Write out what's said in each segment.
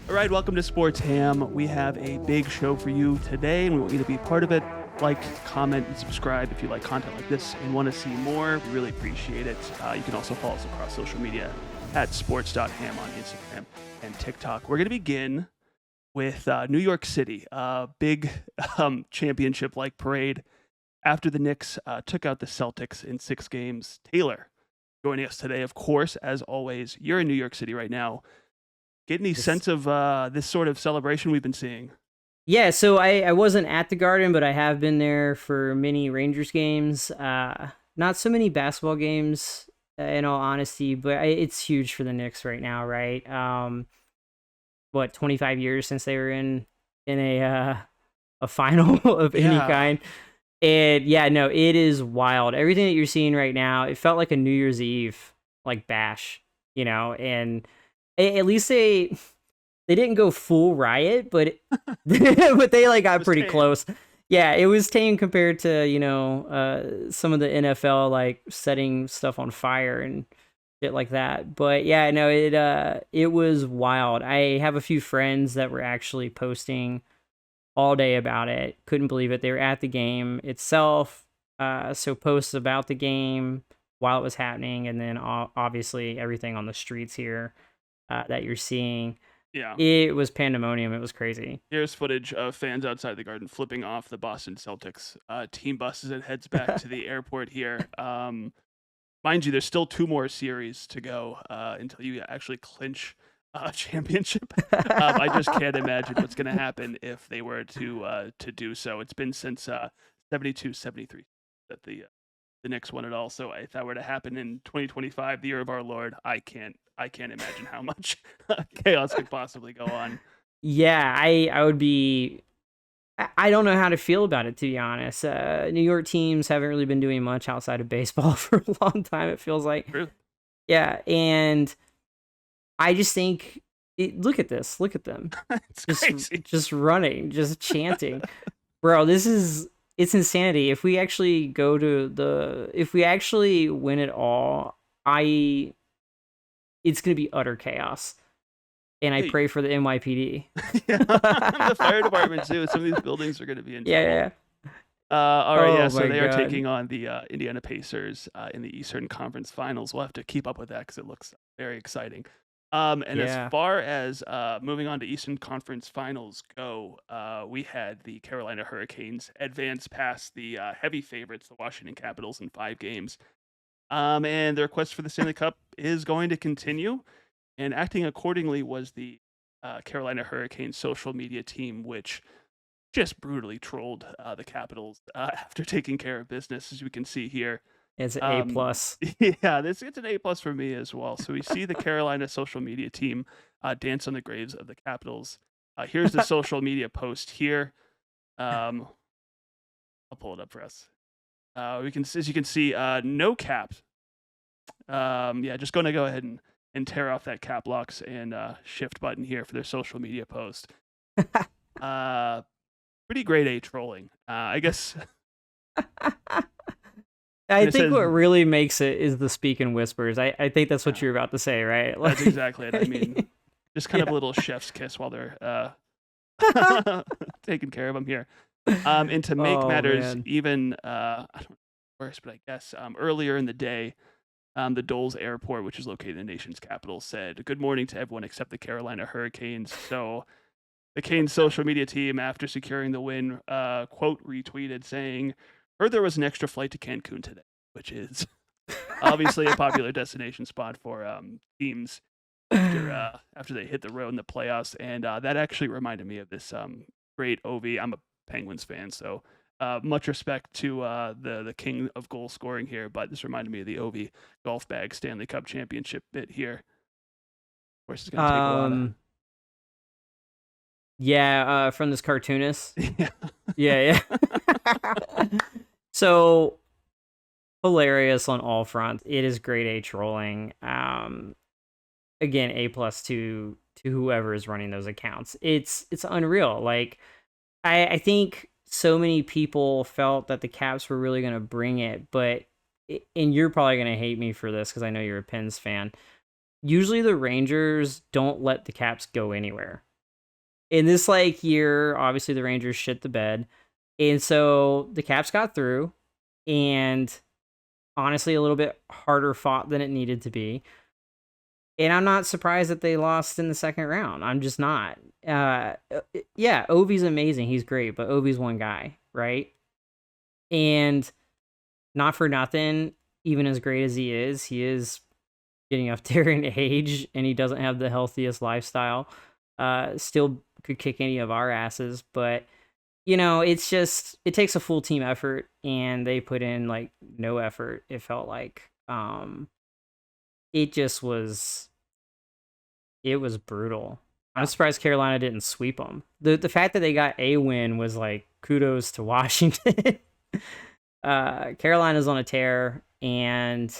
All right, welcome to SportsHam. We have a big show for you today, and we want you to be a part of it. Like, comment, and subscribe if you like content like this and want to see more. We really appreciate it. You can also follow us across social media at sports.ham on Instagram and TikTok. We're going to begin with New York City, a big championship-like parade after the Knicks took out the Celtics in 6 games. Taylor joining us today, of course, as always. You're in New York City right now. Get any sense of this sort of celebration we've been seeing? Yeah, so I wasn't at the Garden, but I have been there for many Rangers games. Not so many basketball games, in all honesty, but it's huge for the Knicks right now, right? 25 years since they were in a final of any kind. And yeah, no, it is wild. Everything that you're seeing right now, it felt like a New Year's Eve like bash, and at least they didn't go full riot, but but they like got pretty close. Yeah, it was tame compared to some of the NFL like setting stuff on fire and shit like that. But yeah, no, it was wild. I have a few friends that were actually posting all day about it. Couldn't believe it. They were at the game itself, so posts about the game while it was happening, and then obviously everything on the streets here that you're seeing. Yeah, it was pandemonium. It was crazy. Here's footage of fans outside the Garden flipping off the Boston Celtics team bus as it heads back to the airport here. Mind you, there's still 2 more series to go until you actually clinch a championship. I just can't imagine what's going to happen if they were to do so. It's been since 72-73 that the Knicks won it all. So if that were to happen in 2025, the year of our Lord, I can't imagine how much chaos could possibly go on. Yeah, I would be. I don't know how to feel about it, to be honest. New York teams haven't really been doing much outside of baseball for a long time, it feels like. True. Yeah, and I just think, look at this. Look at them. It's crazy. Just running, just chanting. Bro, it's insanity. If we actually if we actually win it all, it's going to be utter chaos. And I pray for the NYPD. Yeah, the fire department too. Some of these buildings are going to be in trouble. Yeah. All right, so they are taking on the Indiana Pacers in the Eastern Conference Finals. We'll have to keep up with that because it looks very exciting. As far as moving on to Eastern Conference Finals go, we had the Carolina Hurricanes advance past the heavy favorites, the Washington Capitals, in 5 games. And their quest for the Stanley Cup is going to continue. And acting accordingly was the Carolina Hurricanes social media team, which just brutally trolled the Capitals after taking care of business, as we can see here. It's an A+. Yeah, it's an A+ for me as well. So we see the Carolina social media team dance on the graves of the Capitals. Here's the social media post here. I'll pull it up for us. As you can see, no caps. Just going to go ahead and tear off that cap locks and shift button here for their social media post. Pretty grade A trolling, I guess. I think what really makes it is the speak in whispers. I think that's what you're about to say, right? That's exactly it. I mean, just kind of a little chef's kiss while they're taking care of them here. And to make matters even, I don't know, worse, but I guess earlier in the day, the Dulles Airport, which is located in the nation's capital, said, "Good morning to everyone except the Carolina Hurricanes." So the Canes social media team, after securing the win, quote, retweeted saying, "Heard there was an extra flight to Cancun today," which is obviously a popular destination spot for teams after they hit the road in the playoffs. And that actually reminded me of this great OV. I'm a Penguins fan, so much respect to the king of goal scoring here, but this reminded me of the OV golf bag Stanley Cup championship bit here. Of course, it's going to take a lot of... Yeah, from this cartoonist. Yeah. Yeah. So hilarious on all fronts. It is grade A trolling. Again, A+ to whoever is running those accounts. It's unreal. Like, I think so many people felt that the Caps were really going to bring it, but and you're probably going to hate me for this because I know you're a Pens fan. Usually the Rangers don't let the Caps go anywhere. in this like year, obviously the Rangers shit the bed. And so the Caps got through, and honestly a little bit harder fought than it needed to be. And I'm not surprised that they lost in the second round. I'm just not. Yeah, Ovi's amazing. He's great, but Ovi's one guy, right? And not for nothing, even as great as he is getting up there in age, and he doesn't have the healthiest lifestyle. Still could kick any of our asses, but it's just, it takes a full team effort, and they put in like no effort. It felt like it was brutal. I'm surprised Carolina didn't sweep them. The fact that they got a win was like kudos to Washington. Carolina's on a tear, and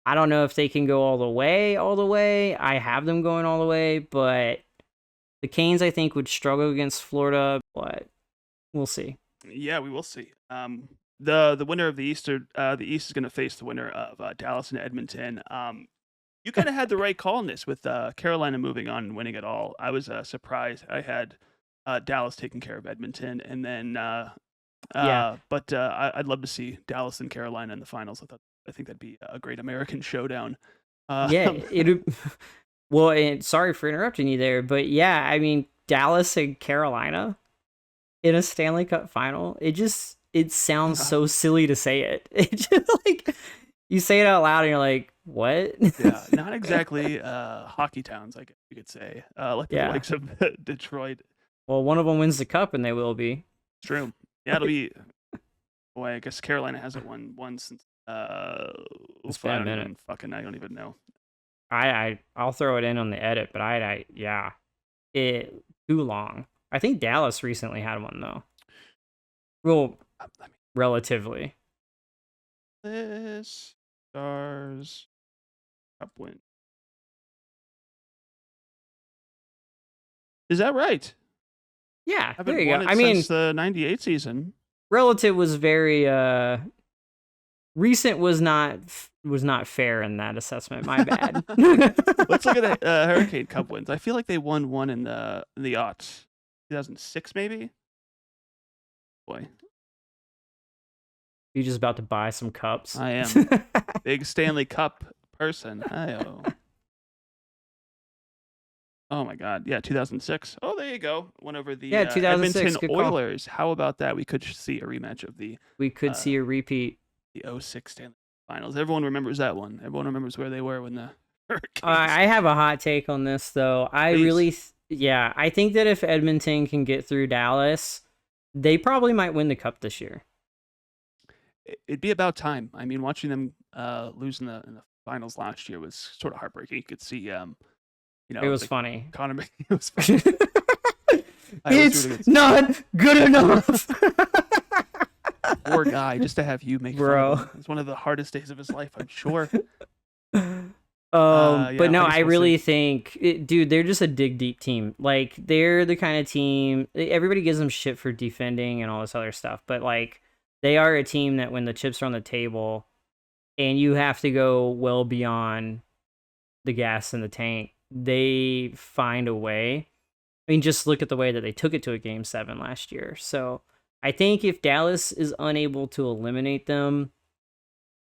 I don't know if they can go all the way. I have them going all the way, but the Canes, I think, would struggle against Florida, but we'll see. Yeah, we will see. The winner of the East is going to face the winner of Dallas and Edmonton. You kind of had the right call in this with Carolina moving on and winning it all. I was surprised. I had Dallas taking care of Edmonton, and then but I'd love to see Dallas and Carolina in the finals. I think that'd be a great American showdown. Yeah, well, and sorry for interrupting you there, but yeah, I mean, Dallas and Carolina in a Stanley Cup final, it sounds so silly to say it. It just like, you say it out loud and you're like, what? Yeah, not exactly hockey towns, I guess you could say. Like the likes of Detroit. Well, one of them wins the cup, and they will be. It's true. Yeah, it'll be. Boy, I guess Carolina hasn't won since. It's been a minute. I don't even know. I'll throw it in on the edit, but it too long. I think Dallas recently had one though. Well, relatively. This Stars Cup win. Is that right? Yeah, there you go. I mean, since the '98 season. Relative was very recent was not fair in that assessment. My bad. Let's look at the Hurricane Cup wins. I feel like they won one in the aughts, 2006 maybe. Boy, you just about to buy some cups? I am. Big Stanley Cup person. Oh my God! Yeah, 2006. Oh, there you go. Went over the 2006 Edmonton Oilers. How about that? We could see a rematch of the. We could see a repeat. The 06 Stanley Finals. Everyone remembers that one. Everyone remembers where they were when the Hurricanes. I have a hot take on this though. I think that if Edmonton can get through Dallas, they probably might win the cup this year. It'd be about time. I mean, watching them lose in the finals last year was sort of heartbreaking. You could see, it was funny. Connor, it was funny. It's not good enough. Poor guy, just to have you make fun of him. It's one of the hardest days of his life, I'm sure. But no, I really think, dude, they're just a dig deep team. Like, they're the kind of team, everybody gives them shit for defending and all this other stuff, but like, they are a team that when the chips are on the table and you have to go well beyond the gas in the tank, they find a way. I mean, just look at the way that they took it to a Game 7 last year. So I think if Dallas is unable to eliminate them,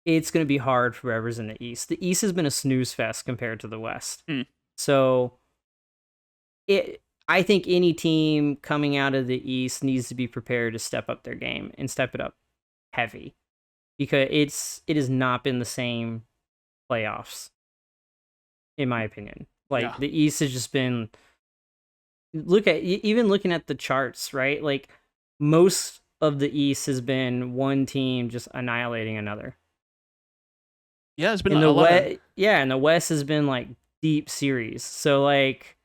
it's going to be hard for whoever's in the East. The East has been a snooze fest compared to the West. So I think any team coming out of the East needs to be prepared to step up their game and step it up heavy, because it has not been the same playoffs, in my opinion. Like, the East has just been, looking at the charts, right? Like, most of the East has been one team just annihilating another. Yeah, it's been a lot. And the West has been like deep series. So like,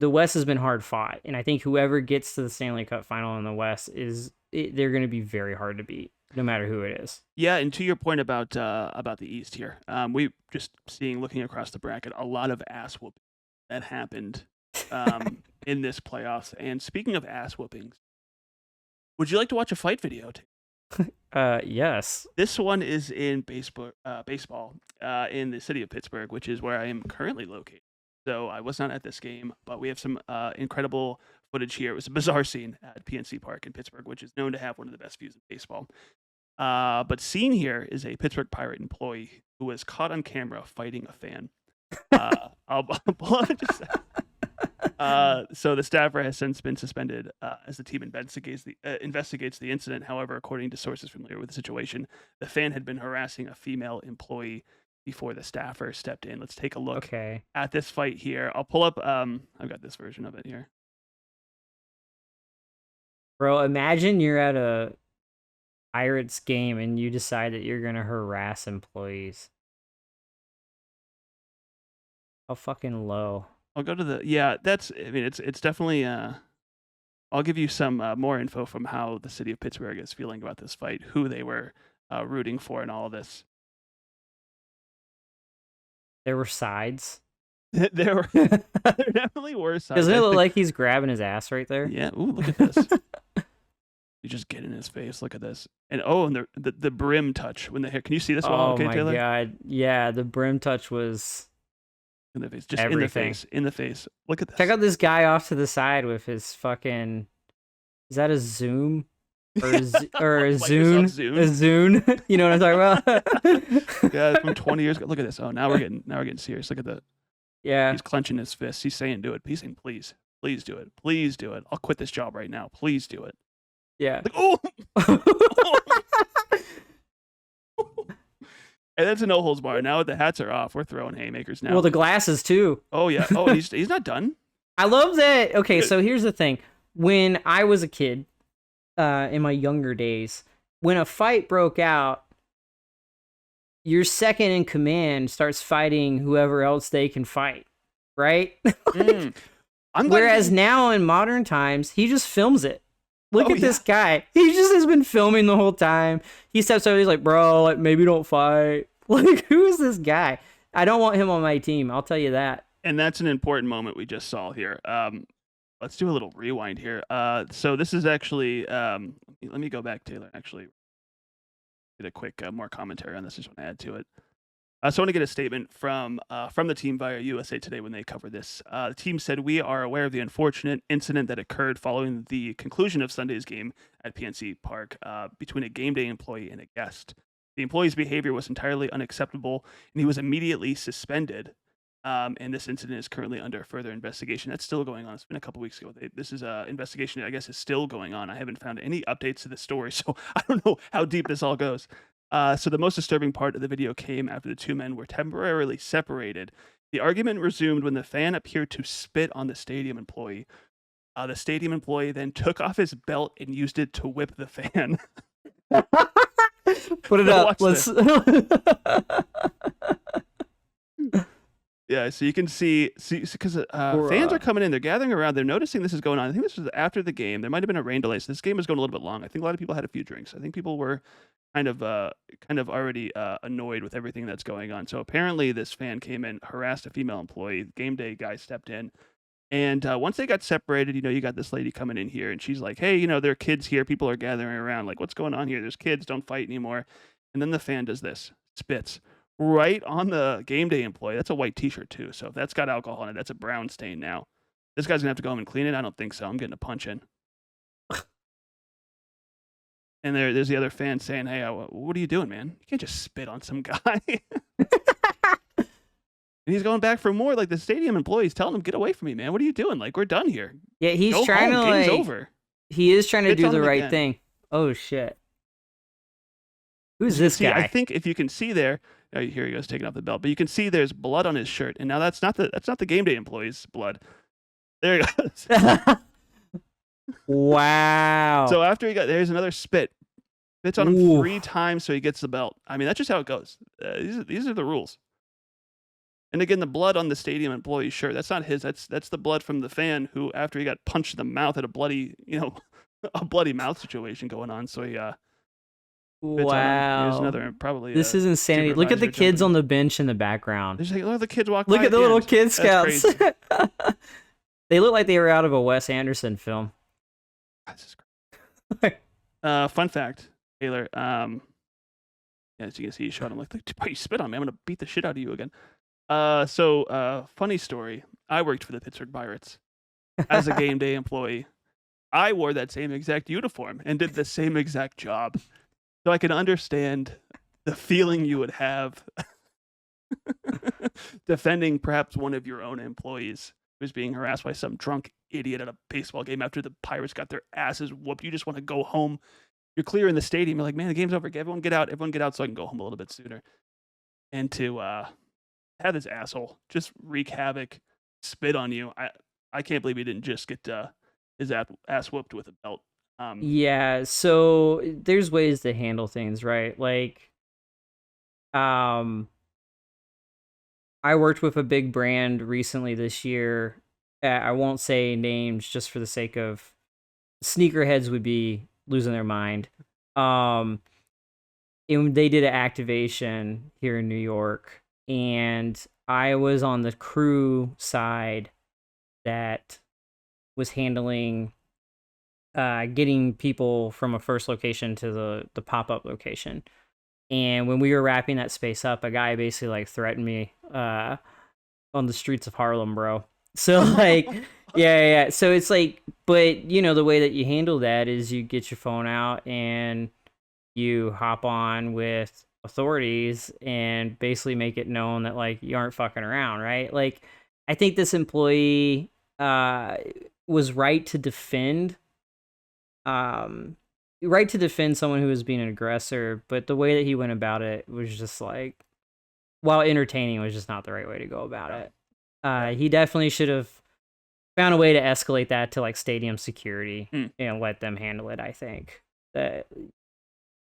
the West has been hard fought, and I think whoever gets to the Stanley Cup final in the West they're going to be very hard to beat, no matter who it is. Yeah, and to your point about the East here, we just looking across the bracket, a lot of ass whooping that happened in this playoffs. And speaking of ass whoopings, would you like to watch a fight video? Yes. This one is in baseball in the city of Pittsburgh, which is where I am currently located. So I was not at this game, but we have some incredible footage here. It was a bizarre scene at PNC Park in Pittsburgh, which is known to have one of the best views in baseball. But seen here is a Pittsburgh Pirate employee who was caught on camera fighting a fan. I'll pull up just a second. So the staffer has since been suspended as the team investigates the incident. However, according to sources familiar with the situation, the fan had been harassing a female employee before the staffer stepped in. Let's take a look at this fight here. I'll pull up. I've got this version of it here. Bro, imagine you're at a Pirates game and you decide that you're gonna harass employees. How fucking low. I'll go to the that's. I mean, it's definitely. I'll give you some more info from how the city of Pittsburgh is feeling about this fight, who they were rooting for, and all of this. There were sides. there definitely were sides. Doesn't it look like he's grabbing his ass right there? Yeah. Ooh, look at this. You just get in his face. Look at this. And the brim touch when the hair. Can you see this? Oh okay, my Taylor? God! Yeah, the brim touch was. In the face, just everything. in the face. Look at this. Check out this guy off to the side with his fucking. Is that a Zoom? Or a Zune? A Zune? You know what I'm talking about? Yeah, from 20 years ago. Look at this. Oh, now we're getting serious. Look at that. Yeah. He's clenching his fists. He's saying, "Do it." He's saying, "Please, please do it. Please do it. I'll quit this job right now. Please do it." Yeah. Like, oh. And that's a no holds bar. Now the hats are off. We're throwing haymakers now. Well, the glasses too. Oh yeah. Oh, he's not done. I love that. Okay, so here's the thing. When I was a kid, in my younger days, when a fight broke out, your second in command starts fighting whoever else they can fight, right? Whereas now in modern times, he just films it. Look at this guy. He just has been filming the whole time. He steps over, he's like, "Bro, like, maybe don't fight." Like, who is this guy? I don't want him on my team. I'll tell you that. And that's an important moment we just saw here. Let's do a little rewind here. So this is actually, let me go back, Taylor, actually get a quick more commentary on this. I just want to add to it. So I want to get a statement from the team via USA Today when they cover this. The team said, "We are aware of the unfortunate incident that occurred following the conclusion of Sunday's game at PNC Park between a game day employee and a guest. The employee's behavior was entirely unacceptable, and he was immediately suspended. And this incident is currently under further investigation." That's still going on. It's been a couple weeks ago. This is an investigation that I guess is still going on. I haven't found any updates to the story, so I don't know how deep this all goes. So the most disturbing part of the video came after the two men were temporarily separated. The argument resumed when the fan appeared to spit on the stadium employee. The stadium employee then took off his belt and used it to whip the fan. Put it up. Let's. Yeah, so you can see because fans are coming in, they're gathering around, they're noticing this is going on. I think this was after the game. There might have been a rain delay, so this game was going a little bit long. I think a lot of people had a few drinks. I think people were kind of already annoyed with everything that's going on. So apparently this fan came in, harassed a female employee. The game day guy stepped in, and once they got separated, you got this lady coming in here, and she's like, "Hey, there are kids here. People are gathering around. Like, what's going on here? There's kids. Don't fight anymore." And then the fan does this, spits right on the game day employee. That's a white t-shirt too, so if that's got alcohol in it, that's a brown stain now. This guy's gonna have to go home and clean it. I don't think so. I'm getting a punch in. And there's the other fan saying, "Hey, what are you doing, man? You can't just spit on some guy." And he's going back for more. Like, the stadium employee's telling him, "Get away from me, man. What are you doing? Like, we're done here." Yeah, he's trying to Game's over. He is trying to do the right thing. Oh shit. Who's this guy? I think if you can see there, here he goes taking off the belt, but you can see there's blood on his shirt, and now that's not the game day employee's blood. There he goes. Wow. So after there's another spits on him 3 times, so he gets the belt. I mean, that's just how it goes. These are the rules. And again, the blood on the stadium employee's shirt, that's not his. That's the blood from the fan who, after he got punched in the mouth, had a bloody mouth situation going on. So he wow. There's another probably. This is insanity. Look at the kids on the bench in the background. There's like, look at the kids walking. Look at the little Kid Scouts. They look like they were out of a Wes Anderson film. This is great. Fun fact, Taylor. As you can see, he shot him like, "You spit on me. I'm gonna beat the shit out of you again." Funny story. I worked for the Pittsburgh Pirates as a game day employee. I wore that same exact uniform and did the same exact job. So I can understand the feeling you would have defending perhaps one of your own employees who's being harassed by some drunk idiot at a baseball game after the Pirates got their asses whooped. You just want to go home. You're clear in the stadium. You're like, man, the game's over. Everyone get out. Everyone get out so I can go home a little bit sooner. And to have this asshole just wreak havoc, spit on you. I can't believe he didn't just get his ass whooped with a belt. Yeah, so there's ways to handle things, right? Like, I worked with a big brand recently this year. I won't say names just for the sake of sneakerheads would be losing their mind. And they did an activation here in New York, and I was on the crew side that was handling getting people from a first location to the pop-up location. And when we were wrapping that space up, a guy basically like threatened me on the streets of Harlem, bro. So like, yeah. So it's like, but you know, the way that you handle that is you get your phone out and you hop on with authorities and basically make it known that like you aren't fucking around, right? Like, I think this employee was right to defend someone who was being an aggressor, but the way that he went about it was just like, while entertaining, was just not the right way to go about it. He definitely should have found a way to escalate that to like stadium security and let them handle it. I think that.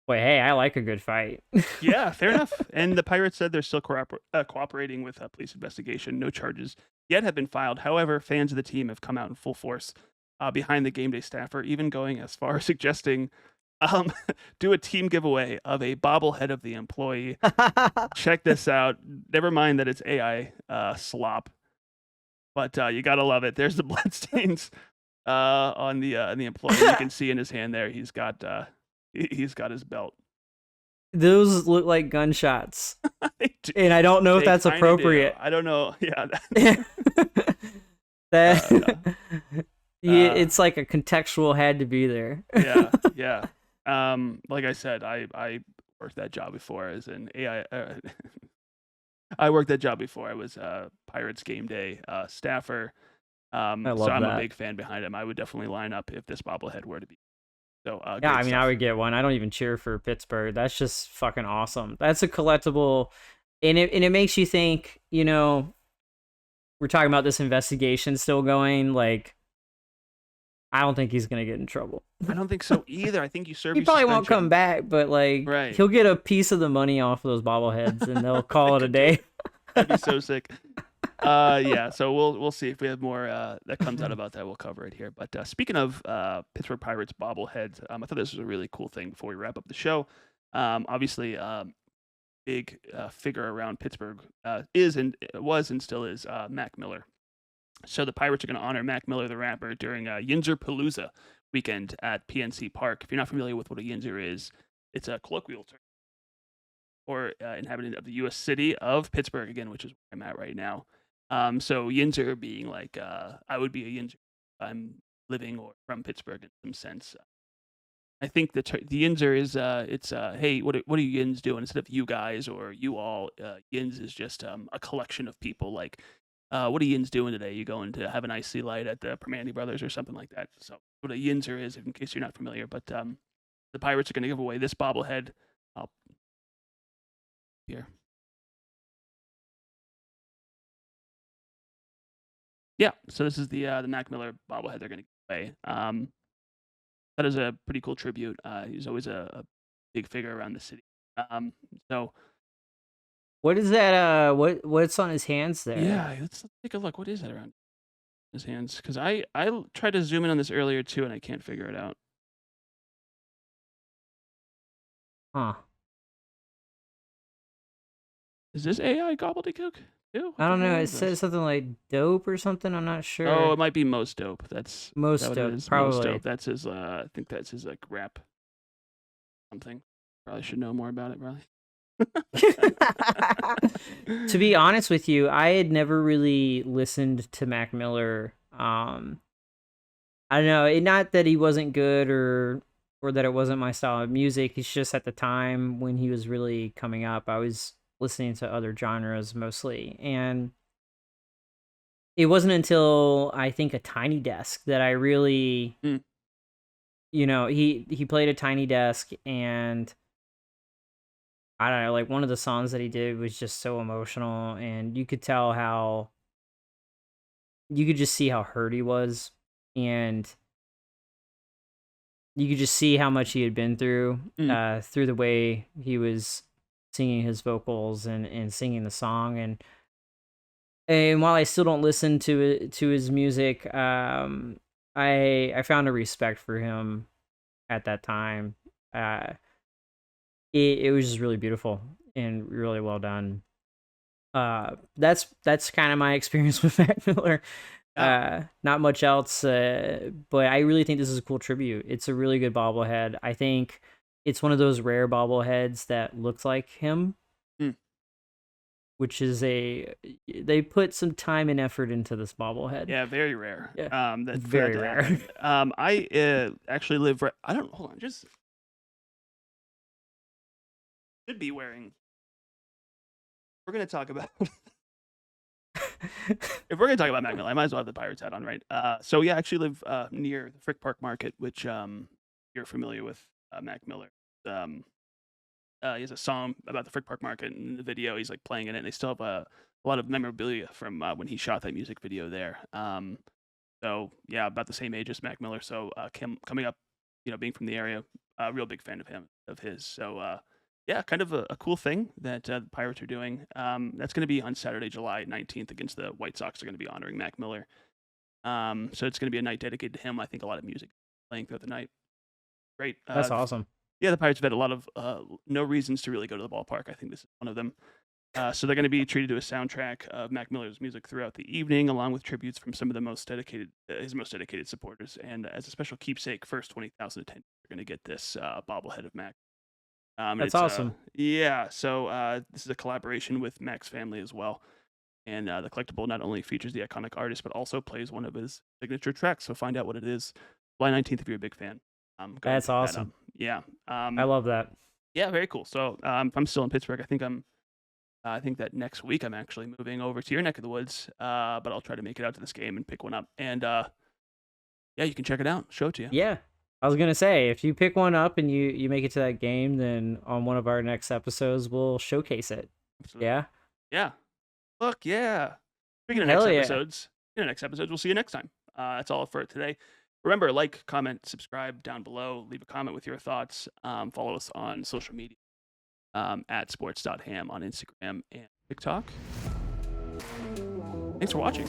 Boy, hey, I like a good fight. Yeah, fair enough. And the Pirates said they're still cooperating with a police investigation. No charges yet have been filed. However, fans of the team have come out in full force behind the game day staffer, even going as far as suggesting do a team giveaway of a bobblehead of the employee. Check this out. Never mind that it's AI slop, but you gotta love it. There's the bloodstains on the employee. You can see in his hand there. He's got his belt. Those look like gunshots, and I don't know if that's appropriate. I don't know. Yeah. Yeah, it's like a contextual had to be there. Yeah. Like I said, I worked that job before as an AI. I worked that job before. I was a Pirates game day staffer. I'm a big fan behind him. I would definitely line up if this bobblehead were to be. So yeah, I mean, stuff. I would get one. I don't even cheer for Pittsburgh. That's just fucking awesome. That's a collectible, and it makes you think. You know, we're talking about this investigation still going. Like, I don't think he's gonna get in trouble. I don't think so either. I think you serve. He probably won't come back, but like, he'll get a piece of the money off of those bobbleheads, and they'll call it a day. That'd be so sick. Yeah, so we'll see if we have more that comes out about that. We'll cover it here. But speaking of Pittsburgh Pirates bobbleheads, I thought this was a really cool thing before we wrap up the show. Obviously, big figure around Pittsburgh was and still is Mac Miller. So the Pirates are going to honor Mac Miller, the rapper, during Yinzer Palooza weekend at PNC Park. If you're not familiar with what a Yinzer is, it's a colloquial term or inhabitant of the U.S. city of Pittsburgh, again, which is where I'm at right now. So Yinzer being like, I would be a Yinzer. I'm living or from Pittsburgh in some sense. I think the Yinzer is, hey, what are you Yins doing? Instead of you guys or you all, Yins is just a collection of people. Like, what are Yins doing today? You going to have an icy light at the Primanti Brothers or something like that. So what a Yinzer is, in case you're not familiar. But the Pirates are going to give away this bobblehead. Here. Yeah, so this is the Mac Miller bobblehead they're going to give away. That is a pretty cool tribute. He's always a big figure around the city. So what is that? What's on his hands there? Yeah, let's take a look. What is that around his hands? Because I tried to zoom in on this earlier too, and I can't figure it out. Huh. Is this AI gobbledygook too? I don't know. It says something like dope or something. I'm not sure. Oh, it might be most dope. That's most dope. Probably. Most dope. That's his. I think that's his like rap. Something. Probably should know more about it. Probably. To be honest with you, I had never really listened to Mac Miller. I don't know, not that he wasn't good or that it wasn't my style of music. It's just at the time when he was really coming up, I was listening to other genres mostly, and it wasn't until I think a Tiny Desk that I really, he played a Tiny Desk, and I don't know, like one of the songs that he did was just so emotional, and you could just see how hurt he was, and you could just see how much he had been through, through the way he was singing his vocals and singing the song. And while I still don't listen to his music, I found a respect for him at that time. It was just really beautiful and really well done. That's kind of my experience with Mac Miller. Not much else, but I really think this is a cool tribute. It's a really good bobblehead. I think it's one of those rare bobbleheads that looks like him, which is they put some time and effort into this bobblehead. Yeah, very rare. Yeah. That's very rare. I actually live right. I don't. Hold on, just should be wearing. We're gonna talk about. If we're gonna talk about Mac Miller, I might as well have the Pirates hat on, right? So yeah, I actually live near the Frick Park Market, which you're familiar with Mac Miller. He has a song about the Frick Park Market, and in the video he's like playing in it. And they still have a lot of memorabilia from when he shot that music video there. So yeah, about the same age as Mac Miller. So coming up, being from the area, real big fan of his. So yeah, kind of a cool thing that the Pirates are doing. That's going to be on Saturday, July 19th against the White Sox. They're going to be honoring Mac Miller. So it's going to be a night dedicated to him. I think a lot of music playing throughout the night. Great. That's awesome. Yeah, the Pirates have had a lot of no reasons to really go to the ballpark. I think this is one of them. So they're going to be treated to a soundtrack of Mac Miller's music throughout the evening, along with tributes from some of the his most dedicated supporters. And as a special keepsake, first 20,000 attendees are going to get this bobblehead of Mac. That's awesome. Yeah, so this is a collaboration with Mac's family as well. And the collectible not only features the iconic artist, but also plays one of his signature tracks. So find out what it is July 19th if you're a big fan. That's awesome. Yeah. I love that. Yeah, very cool. So if I'm still in Pittsburgh, I think that next week I'm actually moving over to your neck of the woods. But I'll try to make it out to this game and pick one up. And yeah, you can check it out. Show it to you. Yeah. I was going to say, if you pick one up and you make it to that game, then on one of our next episodes, we'll showcase it. Absolutely. Yeah? Yeah. Look, yeah. Speaking of next episodes, we'll see you next time. That's all for today. Remember, like, comment, subscribe down below. Leave a comment with your thoughts. Follow us on social media at sports.ham on Instagram and TikTok. Thanks for watching.